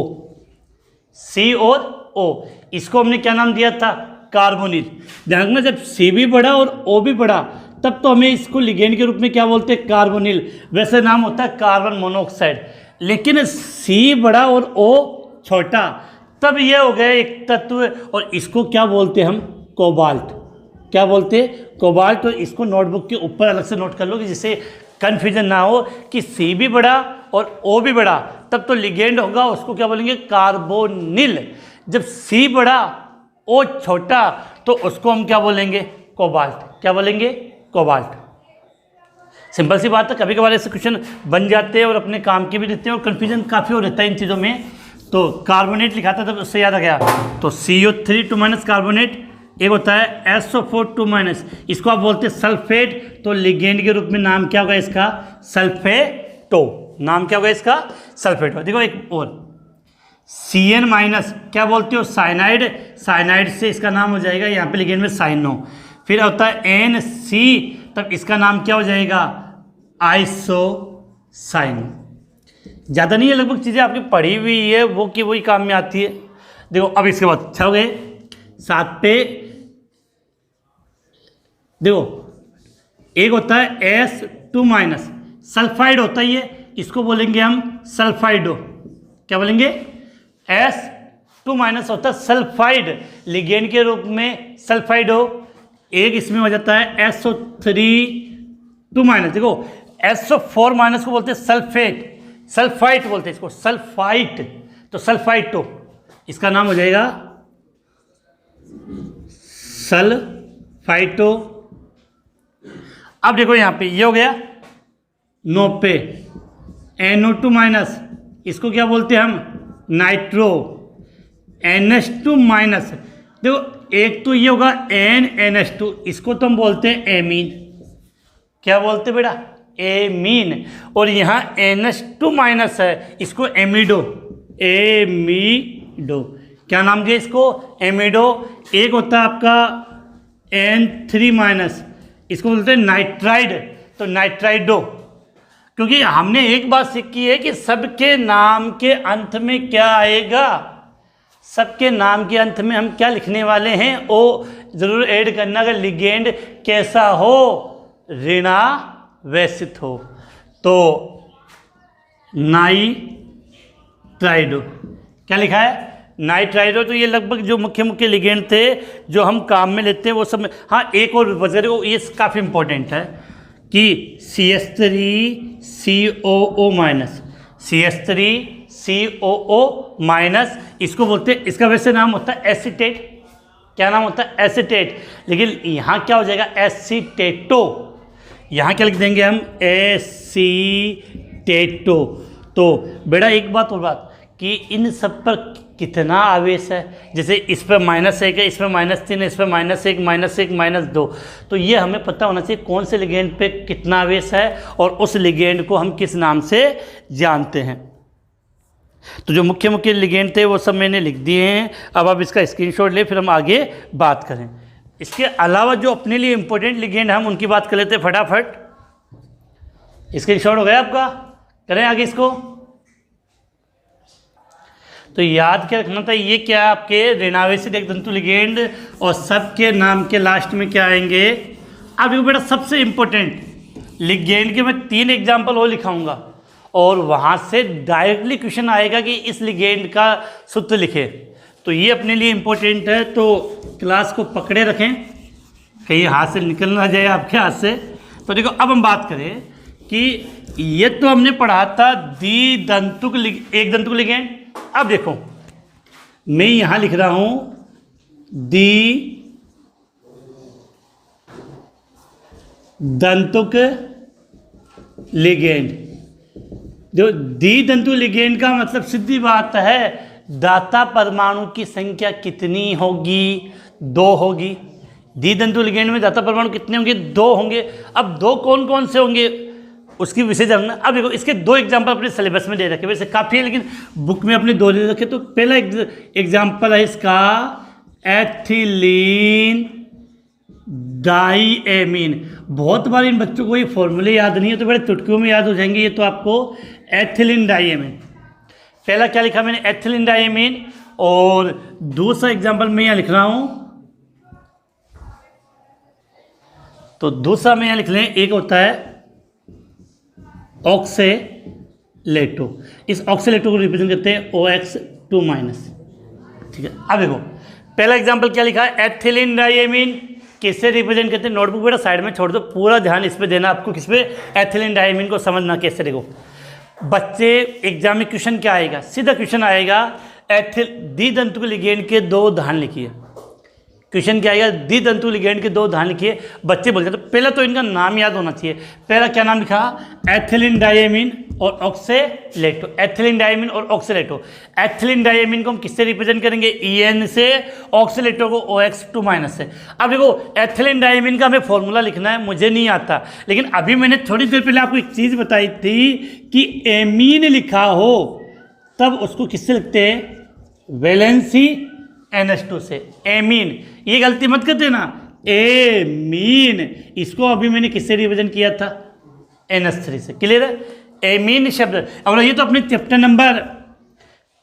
C और O, इसको हमने क्या नाम दिया था, कार्बोनिल। ध्यान रखना जब C भी बढ़ा और O भी बढ़ा तब तो हमें इसको लिगेंड के रूप में क्या बोलते हैं, कार्बोनिल। वैसे नाम होता है कार्बन मोनोऑक्साइड। लेकिन C बड़ा और O छोटा तब ये हो गया एक तत्व, और इसको क्या बोलते हैं हम, कोबाल्ट। क्या बोलते हैं, कोबाल्ट। तो इसको नोटबुक के ऊपर अलग से नोट कर लो कि जिससे कन्फ्यूजन ना हो कि C भी बड़ा और O भी बड़ा तब तो लिगेंड होगा, उसको क्या बोलेंगे, कार्बोनिल। जब C बड़ा O छोटा तो उसको हम क्या बोलेंगे, कोबाल्ट। क्या बोलेंगे, कोबाल्ट। सिंपल सी बात है, कभी कभार ऐसे क्वेश्चन बन जाते हैं और अपने काम के भी देते हैं और कन्फ्यूजन काफ़ी हो रहता है इन चीज़ों में। तो कार्बोनेट लिखा था तब उससे याद आ गया। तो CO3 2 माइनस कार्बोनेट, एक होता है SO4 2 माइनस, इसको आप बोलते हैं सल्फेट। तो लिगेंड के रूप में नाम क्या होगा इसका, सल्फेटो। नाम क्या होगा इसका, सल्फेटो। देखो एक और CN माइनस, क्या बोलते हो, साइनाइड। साइनाइड से इसका नाम हो जाएगा यहाँ पे लिगेंड में साइनो। फिर होता है NC, तब इसका नाम क्या हो जाएगा, आइसोसाइन। ज़्यादा नहीं है, लगभग चीज़ें आपकी पढ़ी हुई है वो कि वही काम में आती है। देखो अब इसके बाद अच्छा हो गए 7 पे। देखो एक होता है S2 माइनस, सल्फाइड होता है ये, इसको बोलेंगे हम सल्फाइडो। क्या बोलेंगे, S2 माइनस होता है सल्फाइड, लिगेंड के रूप में सल्फाइडो। एक इसमें हो जाता है SO3 2 माइनस। देखो SO4 माइनस को बोलते हैं सल्फेट, सल्फाइट बोलते हैं इसको, सल्फाइट। तो सल्फाइटो, इसका नाम हो जाएगा सल्फाइटो। अब देखो यहाँ पे ये हो गया 9 पे, NO2 माइनस, इसको क्या बोलते हैं हम, नाइट्रो। NH2 माइनस, देखो एक तो ये होगा NNH2, इसको तो हम बोलते हैं एमीन। क्या बोलते हैं बेटा, एमीन। और यहाँ NH2 माइनस है, इसको एमिडो, एमिडो। क्या नाम दिया इसको, एमिडो। एक होता है आपका N3 माइनस, इसको बोलते हैं नाइट्राइड, तो नाइट्राइडो। क्योंकि हमने एक बात सीखी है कि सबके नाम के अंत में क्या आएगा, सबके नाम के अंत में हम क्या लिखने वाले हैं वो जरूर ऐड करना। अगर लिगेंड कैसा हो, ऋणावेशित हो, तो नाइट्राइडो। क्या लिखा है, नाइट्राइडो। तो ये लगभग जो मुख्य मुख्य लिगेंड थे जो हम काम में लेते हैं वो सब में। हाँ, एक और वजह ये काफ़ी इंपॉर्टेंट है कि CH3COO माइनस, CH3COO माइनस, इसको बोलते हैं, इसका वैसे नाम होता है एसीटेट। क्या नाम होता है, एसीटेट। लेकिन यहाँ क्या हो जाएगा, एसीटेटो। यहाँ क्या लिख देंगे हम, एसीटेटो। तो बेटा एक बात और बात कि इन सब पर कितना आवेश है, जैसे इस पर -1 है, इस पर -3 है, इस पर -1, -1, -2। तो ये हमें पता होना चाहिए कौन से लिगेंड पे कितना आवेश है और उस लिगेंड को हम किस नाम से जानते हैं। तो जो मुख्य मुख्य लिगेंड थे वो सब मैंने लिख दिए हैं। अब आप इसका स्क्रीनशॉट ले, फिर हम आगे बात करें। इसके अलावा जो अपने लिए इंपॉर्टेंट लिगेंड हम उनकी बात कर लेते हैं फटाफट। स्क्रीनशॉट हो गया आपका, करें आगे इसको। तो याद क्या रखना था, ये क्या आपके ऋणावेशित एक तंतु लिगेंड और सबके नाम के लास्ट में क्या आएंगे। अब देखो बेटा सबसे इंपॉर्टेंट लिगेंड के मैं 3 एग्जाम्पल और लिखाऊंगा और वहाँ से डायरेक्टली क्वेश्चन आएगा कि इस लिगेंड का सूत्र लिखे। तो ये अपने लिए इंपॉर्टेंट है, तो क्लास को पकड़े रखें, कहीं हाथ से निकल ना जाए आपके हाथ से। तो देखो अब हम बात करें कि ये तो हमने पढ़ा था एक दंतुक लिगेंड। अब देखो मैं यहां लिख रहा हूं द्विदंतुक लिगेंड। जो द्विदंतुक लिगेंड का मतलब सीधी बात है, दाता परमाणु की संख्या कितनी होगी, 2 होगी। द्विदंतुक लिगेंड में दाता परमाणु कितने होंगे, 2 होंगे। अब 2 कौन कौन से होंगे उसकी विषय जानना। अब देखो इसके 2 एग्जाम्पल अपने सिलेबस में दे रखे, वैसे काफ़ी है लेकिन बुक में अपने 2 दे रखे। तो पहला एग्जाम्पल है इसका एथिलीन डाईएमीन। बहुत बार इन बच्चों को ये फॉर्मूले याद नहीं है तो बड़े चुटकियों में याद हो जाएंगे। ये तो आपको एथिलीन डाईएमीन, पहला क्या लिखा मैंने, एथिलीन डाईएमीन। और दूसरा एग्जाम्पल मैं यहाँ लिख रहा हूँ, तो दूसरा मैं यहाँ लिख लें, एक होता है ऑक्सेलेटो। इस ऑक्सेलेटो को रिप्रेजेंट करते हैं OX2 माइनस। ठीक है, अब देखो पहला एग्जांपल क्या लिखा है, एथिलीन डाईएमीन। किससे रिप्रेजेंट करते हैं, नोटबुक बेटा साइड में छोड़ दो, पूरा ध्यान इस पे देना आपको, किस पे, एथिलीन डाईएमीन को समझना कैसे। देखो बच्चे एग्जाम में क्वेश्चन क्या आएगा, सीधा क्वेश्चन आएगा द्विदंतुक लिगेंड के 2 उदाहरण लिखिए। क्वेश्चन क्या आएगा, द्विदंतुक लिगेंड के 2 उदाहरण लिखिए। बच्चे बोलते हैं, तो पहला तो इनका नाम याद होना चाहिए। पहला क्या नाम लिखा, एथिलीन डाईएमीन और ऑक्सेलेटो। एथिलीन डाईएमीन और ऑक्सेलेटो। एथिलीन डाईएमीन को हम किससे रिप्रेजेंट करेंगे, EN से, ऑक्सेलेटो को OX2 माइनस से। अब देखो एथिलीन डाईएमीन का हमें फॉर्मूला लिखना है, मुझे नहीं आता, लेकिन अभी मैंने थोड़ी देर पहले आपको एक चीज़ बताई थी कि एमीन लिखा हो तब उसको किससे लिखते हैं, वैलेंसी NH2 से, एमीन। ये गलती मत कर देना, एमीन। इसको अभी मैंने किससे रिप्रेजेंट किया था, NH3 से। क्लियर है, एमीन शब्द। और ये तो अपने चैप्टर नंबर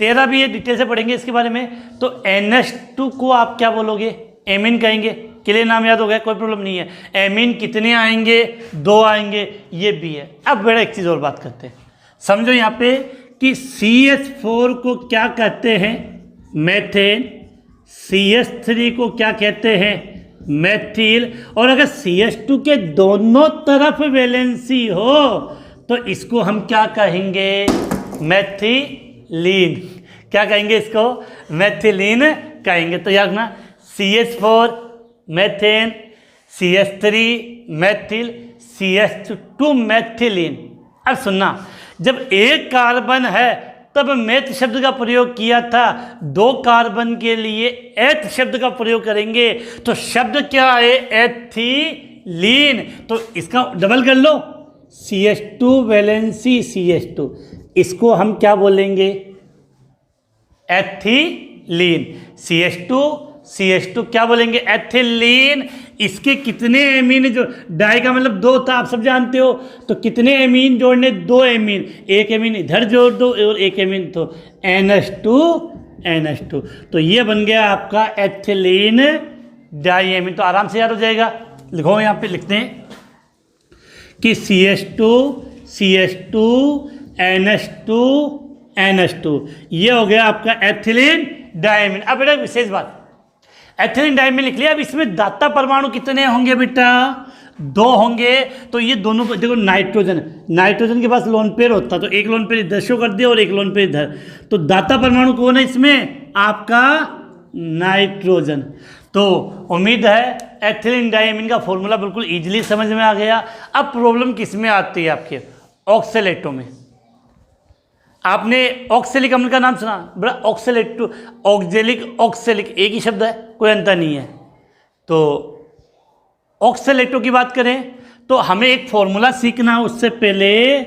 13 भी ये डिटेल से पढ़ेंगे इसके बारे में। तो NH2 को आप क्या बोलोगे, एमीन कहेंगे। क्लियर, नाम याद हो गया, कोई प्रॉब्लम नहीं है। एमीन कितने आएंगे, 2 आएंगे, ये भी है। अब बड़ा एक चीज़ और बात करते हैं, समझो यहाँ पे कि CH4 को क्या कहते हैं, मेथेन। CH3 को क्या कहते हैं, मेथिल। और अगर CH2 के दोनों तरफ वैलेंसी हो तो इसको हम क्या कहेंगे, मैथिलीन। क्या कहेंगे इसको? मैथिलीन कहेंगे। तो याद रखना CH4 methane, CH3 Maithil, CH2 मैथिलीन। अब सुनना, जब एक कार्बन है तब मेथ शब्द का प्रयोग किया था, 2 कार्बन के लिए एथ शब्द का प्रयोग करेंगे तो शब्द क्या है? एथिलीन। तो इसका डबल कर लो, CH2 वैलेंसी CH2, इसको हम क्या बोलेंगे? एथिलीन। CH2 क्या बोलेंगे? एथिलीन। इसके कितने एमीन, जो डाई का मतलब 2 था, आप सब जानते हो, तो कितने एमीन जोड़ने? 2 एमीन, एक एमीन इधर जोड़ दो और एक एमीन, तो NH2। तो ये बन गया आपका एथिलीन डाई एमीन। तो आराम से याद हो जाएगा। लिखो, यहाँ पे लिखते हैं कि CH2 NH2 ये हो गया आपका एथिलीन डायमीन। अब बेटा विशेष बात, एथिलीन डायमीन लिख लिया। अब इसमें दाता परमाणु कितने होंगे बेटा? 2 होंगे। तो ये दोनों देखो, नाइट्रोजन के पास लोन पेयर होता, तो एक लोन पेयर इधर शो कर दिया और एक लोन पेयर इधर। तो दाता परमाणु कौन है इसमें? आपका नाइट्रोजन। तो उम्मीद है एथिलीन डायमीन का फॉर्मूला बिल्कुल इजीली समझ में आ गया। अब प्रॉब्लम किस में आती है? आपके ऑक्सलेटो में। आपने ऑक्सेलिक अम्ल का नाम सुना? बड़ा ऑक्सेलेटो, ऑक्जेलिक, ऑक्सेलिक एक ही शब्द है, कोई अंतर नहीं है। तो ऑक्सेलेटो की बात करें तो हमें एक फॉर्मूला सीखना है। उससे पहले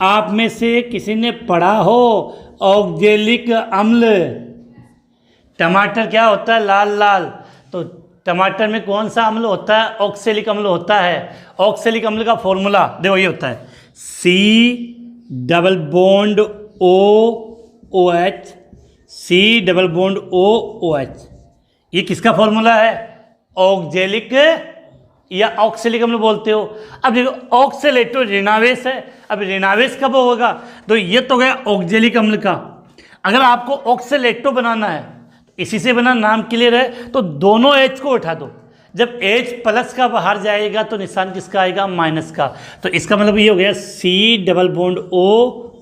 आप में से किसी ने पढ़ा हो ऑक्जेलिक अम्ल। टमाटर क्या होता है? लाल लाल। तो टमाटर में कौन सा अम्ल होता है? ऑक्सेलिक अम्ल होता है। ऑक्सेलिक अम्ल का फॉर्मूला देखो, ये होता है C≡OH। ये किसका फॉर्मूला है? ऑक्जेलिक या ऑक्सेलिक अम्ल बोलते हो। अब देखो, ऑक्सेलेटो ऋणावेश है। अब ऋणावेश कब होगा? तो ये तो गया ऑक्जेलिक अम्ल का। अगर आपको ऑक्सेलेटो बनाना है, इसी से बना, नाम क्लियर है, तो दोनों H को उठा दो। जब H प्लस का बाहर जाएगा तो निशान किसका आएगा? माइनस का। तो इसका मतलब ये हो गया C≡O≡O-।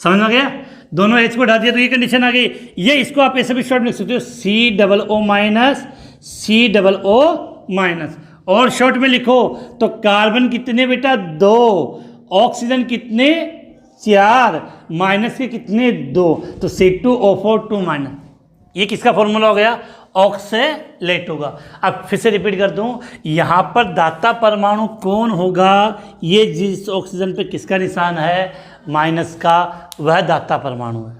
समझ में आ गया? दोनों H को उठा दिया तो ये कंडीशन आ गई। ये इसको आप ऐसे भी शॉर्ट में लिख सकते हो, C≡O-। और शॉर्ट में लिखो तो कार्बन कितने बेटा? 2, ऑक्सीजन कितने? 4, माइनस के कितने? 2, तो C2O4 -। ये किसका फॉर्मूला हो गया? ऑक्सेलेटो का। अब फिर से रिपीट कर दूं, यहां पर दाता परमाणु कौन होगा? ये जिस ऑक्सीजन पे किसका निशान है? माइनस का, वह दाता परमाणु है।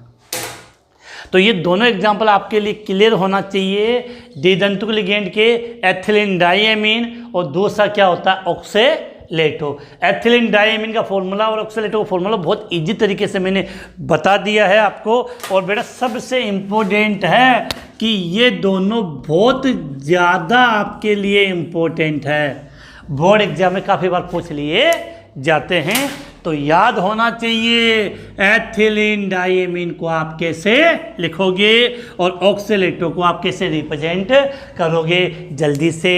तो ये दोनों एग्जाम्पल आपके लिए क्लियर होना चाहिए। द्विदंतुक लिगेंड के एथिलीन डायमीन और दूसरा क्या होता है? ऑक्सेलेटो। एथिलीन डायमीन का फॉर्मूला और ऑक्सेलेटो का फॉर्मूला बहुत इजी तरीके से मैंने बता दिया है आपको। और बेटा सबसे इम्पोर्टेंट है कि ये दोनों बहुत ज़्यादा आपके लिए इम्पोर्टेंट है, बोर्ड एग्जाम में काफ़ी बार पूछ लिए जाते हैं, तो याद होना चाहिए। एथिलीन डायमीन को आप कैसे लिखोगे और ऑक्सेलेटो को आप कैसे रिप्रेजेंट करोगे? जल्दी से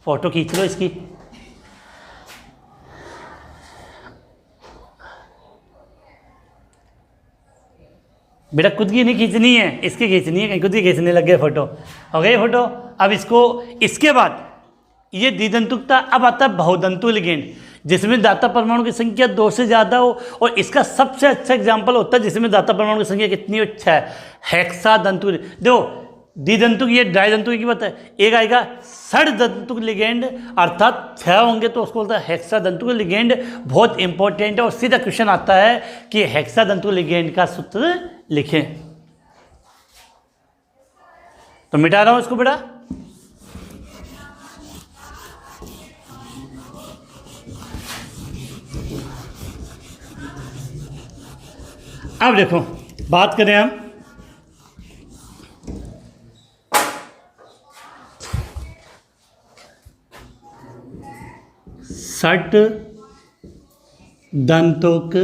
फोटो खींच लो इसकी। बेटा खुद की नहीं खींचनी है, इसकी खींचनी है। कहीं खुद की खींचने लग गए फोटो। हो गई फोटो। अब इसको, इसके बाद ये द्विदंतुक था। अब आता है बहुदंतुक लिगेंड, जिसमें दाता परमाणु की संख्या 2 से ज़्यादा हो। और इसका सबसे अच्छा एग्जाम्पल होता है जिसमें दाता परमाणु की संख्या कितनी हो? 6। हेक्सादंतुक। देखो, द्विदंतुक, ये डायदंतुक की बात है। एक आएगा षडदंतुक लिगेंड, अर्थात 6 होंगे तो उसको बोलता है हेक्सादंतुक लिगेंड। बहुत इंपॉर्टेंट है। और सीधा क्वेश्चन आता है कि हेक्सादंतुक लिगेंड का सूत्र लिखें। तो मिटा रहा हूं इसको बेटा। अब देखो, बात करें हम षडदंतुक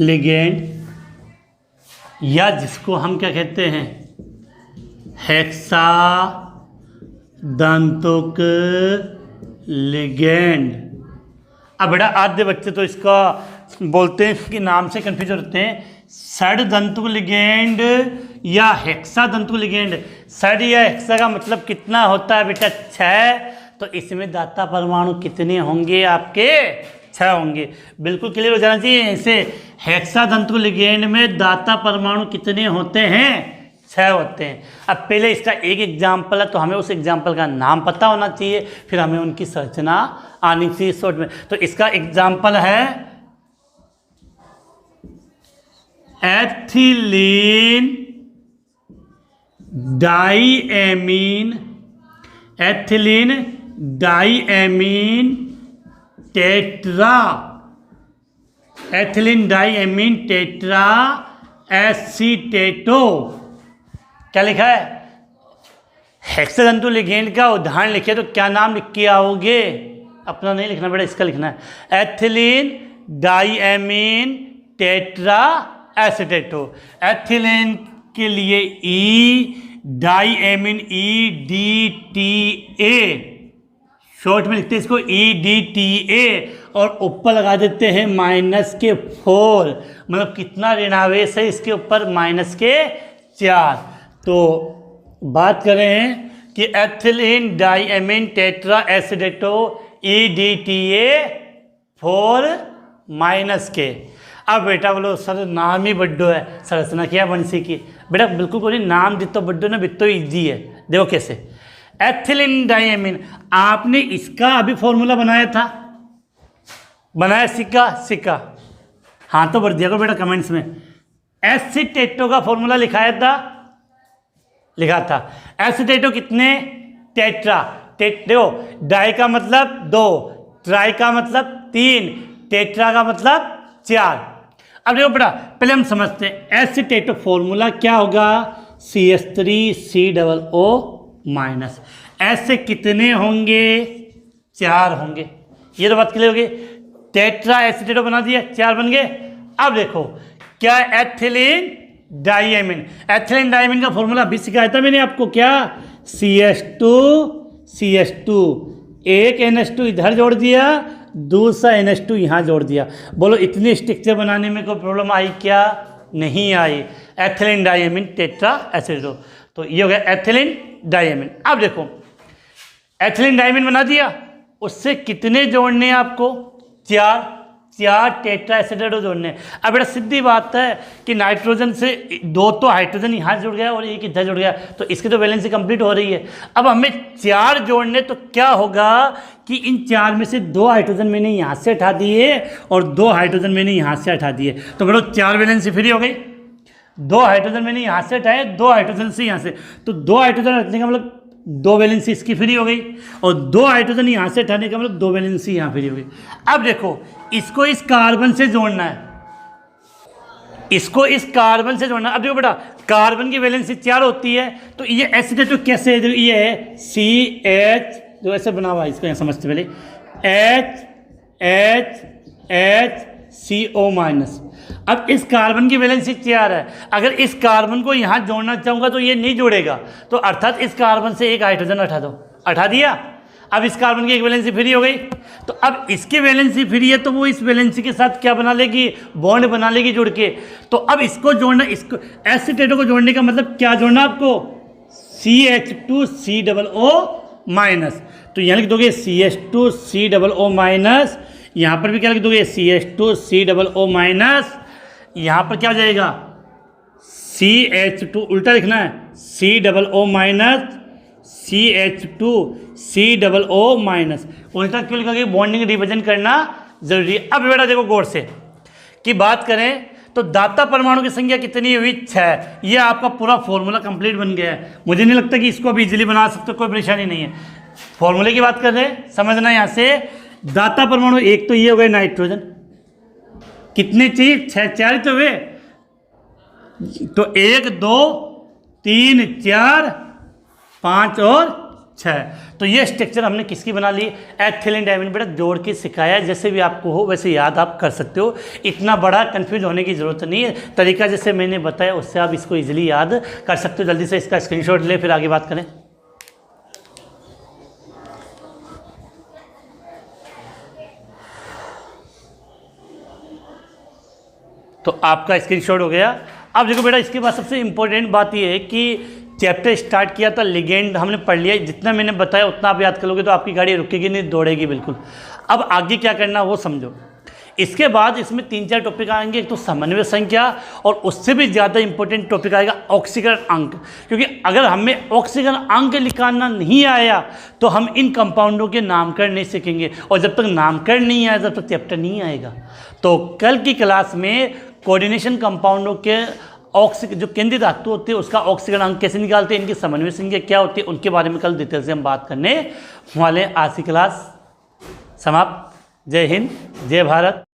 लिगेंड, या जिसको हम क्या कहते हैं? हेक्सादंतुक लिगेंड। अब बेटा आधे बच्चे तो इसका बोलते हैं कि नाम से कंफ्यूज होते हैं, षडधातुक लिगेंड या हेक्साधातुक लिगेंड। षड या हेक्सा का मतलब कितना होता है बेटा? 6। तो इसमें दाता परमाणु कितने होंगे आपके? 6 होंगे। बिल्कुल क्लियर हो जाना चाहिए। ऐसे हेक्साधातुक लिगेंड में दाता परमाणु कितने होते हैं? 6 होते हैं। अब पहले इसका एक एग्जाम्पल है तो हमें उस एग्जाम्पल का नाम पता होना चाहिए, फिर हमें उनकी संरचना आनी चाहिए शॉर्ट में। तो इसका एग्जाम्पल है ethylene diamine, ethylene diamine tetra, ethylene diamine tetra acetato. क्या लिखा है? हेक्साधातुक लिगेंड का उदाहरण लिखे तो क्या नाम लिख के आओगे? अपना नहीं लिखना बेटा, इसका लिखना है एथिलीन डाईएमीन टेट्रा एसीटेटो। एथिलीन के लिए ई, डाईएमीन EDTA, शॉर्ट में लिखते हैं इसको EDTA, और ऊपर लगा देते हैं -4, मतलब कितना ऋणावेश है इसके ऊपर? -4। तो बात कर रहे हैं कि ethylene diamine tetra एसीटेटो EDTA 4-K। अब बेटा बोलो सर नाम ही बड्डो है, संरचना क्या बंसी की? बेटा बिल्कुल कोई नाम जितो बड्डो ना बितो ईजी है। देखो कैसे, एथिलीन डाईएमीन, आपने इसका अभी फॉर्मूला बनाया था, बनाया सिक्का हाँ तो भर दिया करो बेटा कमेंट्स में। एसीटेटो का फॉर्मूला लिखा था। एसीटेटो कितने? टेट्रा। देखो डाई का मतलब 2, ट्राई का मतलब 3, टेट्रा का मतलब 4। अब देखो बेटा पहले हम समझते हैं एसीटेटो फॉर्मूला क्या होगा? CH3COO-। ऐसे कितने होंगे? 4 होंगे। ये तो बात क्लियर होगी। टेट्रा एसीटेटो बना दिया, 4 बन गए। अब देखो क्या एथिलीन डाईएमीन, एथिलीन डाईएमीन का फॉर्मूला अभी सिखाया था मैंने आपको। क्या? CH2 एक NH2 इधर जोड़ दिया, दूसरा NH2 यहाँ जोड़ दिया। बोलो इतनी स्ट्रक्चर बनाने में कोई प्रॉब्लम आई क्या? नहीं आई। एथिलीन डाईएमीन टेट्रा एसीटेटो, तो ये हो गया एथिलीन डाईएमीन। अब देखो एथिलीन डाईएमीन बना दिया, उससे कितने जोड़ने हैं आपको? 4 टेट्रा एसीटेटो जोड़ने। अब बेटा सीधी बात है कि नाइट्रोजन से 2 तो हाइड्रोजन यहाँ जुड़ गया और 1 इधर जुड़ गया, तो इसकी तो वैलेंसी कंप्लीट हो रही है। अब हमें 4 जोड़ने, तो क्या होगा कि इन 4 में से 2 हाइड्रोजन मैंने यहाँ से हटा दिए और 2 हाइड्रोजन मैंने यहाँ से हटा दिए, तो बेटा 4 वैलेंसी फ्री हो गई। 2 हाइड्रोजन मैंने यहाँ से हटाए, 2 हाइड्रोजन से यहाँ से, तो 2 हाइड्रोजन हटने का मतलब 2 वैलेंसी इसकी फ्री हो गई, और 2 हाइड्रोजन यहाँ से हटाने का मतलब 2 वैलेंसी यहाँ फ्री हो गई। अब देखो इसको इस कार्बन से जोड़ना है, इसको इस कार्बन से जोड़ना। अब देखो बेटा कार्बन की वैलेंसी 4 होती है, तो ये एसीटेटो कैसे है? ये है CH, जो ऐसे बना हुआ है, इसको यहाँ समझते पहले, HCO-। अब इस कार्बन की वैलेंसी 4 है, अगर इस कार्बन को यहाँ जोड़ना चाहूँगा तो ये नहीं जोड़ेगा, तो अर्थात इस कार्बन से 1 हाइड्रोजन हटा दो, हटा दिया। अब इस कार्बन की एक वैलेंसी फ्री हो गई, तो अब इसकी वैलेंसी फ्री है तो वो इस वैलेंसी के साथ क्या बना लेगी? बॉन्ड बना लेगी जुड़ के। तो अब इसको जोड़ना, इसको एसीटेटो को जोड़ने का मतलब क्या जोड़ना आपको? CH2COO-। तो यहाँ लिख दोगे CH2COO-, यहाँ पर भी क्या लिख दोगे? CH2COO-। यहाँ पर क्या हो जाएगा? CH2 उल्टा लिखना है, COO-, CH2COO-। उल्टा क्यों लिखा? बॉन्डिंग रिविजन करना जरूरी है। अब बेटा देखो गौर से कि बात करें तो दाता परमाणु की संख्या कितनी हुई? 6। ये आपका पूरा फॉर्मूला कंप्लीट बन गया है। मुझे नहीं लगता कि इसको आप इजीली बना सकते, कोई परेशानी नहीं है। फॉर्मूले की बात कर रहे हैं, समझना यहाँ से दाता परमाणु एक तो ये हो गए नाइट्रोजन, कितने चाहिए? 6, 4 तो हुए, तो 1 2 3 4 5 और 6। तो ये स्ट्रक्चर हमने किसकी बना ली? एथिलीन डाईएमीन। बेटा जोड़ के सिखाया, जैसे भी आपको हो वैसे याद आप कर सकते हो, इतना बड़ा कंफ्यूज होने की ज़रूरत नहीं है। तरीका जैसे मैंने बताया उससे आप इसको इजीली याद कर सकते हो। जल्दी से इसका स्क्रीनशॉट ले, फिर आगे बात करें। तो आपका स्क्रीनशॉट हो गया। अब देखो बेटा, इसके बाद सबसे इम्पोर्टेंट बात ये है कि चैप्टर स्टार्ट किया था लिगेंड हमने पढ़ लिया, जितना मैंने बताया उतना आप याद कर लोगे तो आपकी गाड़ी रुकेगी नहीं, दौड़ेगी बिल्कुल। अब आगे क्या करना वो समझो। इसके बाद इसमें 3-4 टॉपिक आएंगे। एक तो समन्वय संख्या, और उससे भी ज़्यादा इंपॉर्टेंट टॉपिक आएगा ऑक्सीकरण अंक, क्योंकि अगर हमें ऑक्सीकरण अंक निकालना नहीं आया तो हम इन कंपाउंडों के नामकरण नहीं सीखेंगे, और जब तक नामकरण नहीं आया तब तक चैप्टर नहीं आएगा। तो कल की क्लास में कोऑर्डिनेशन कंपाउंडों के जो केंद्रीय धातु होते हैं उसका ऑक्सीकरण अंक कैसे निकालते हैं, इनकी समन्वय संख्या क्या होती है, उनके बारे में कल डिटेल से हम बात करने वाले हैं। आज की क्लास समाप्त। जय हिंद, जय भारत।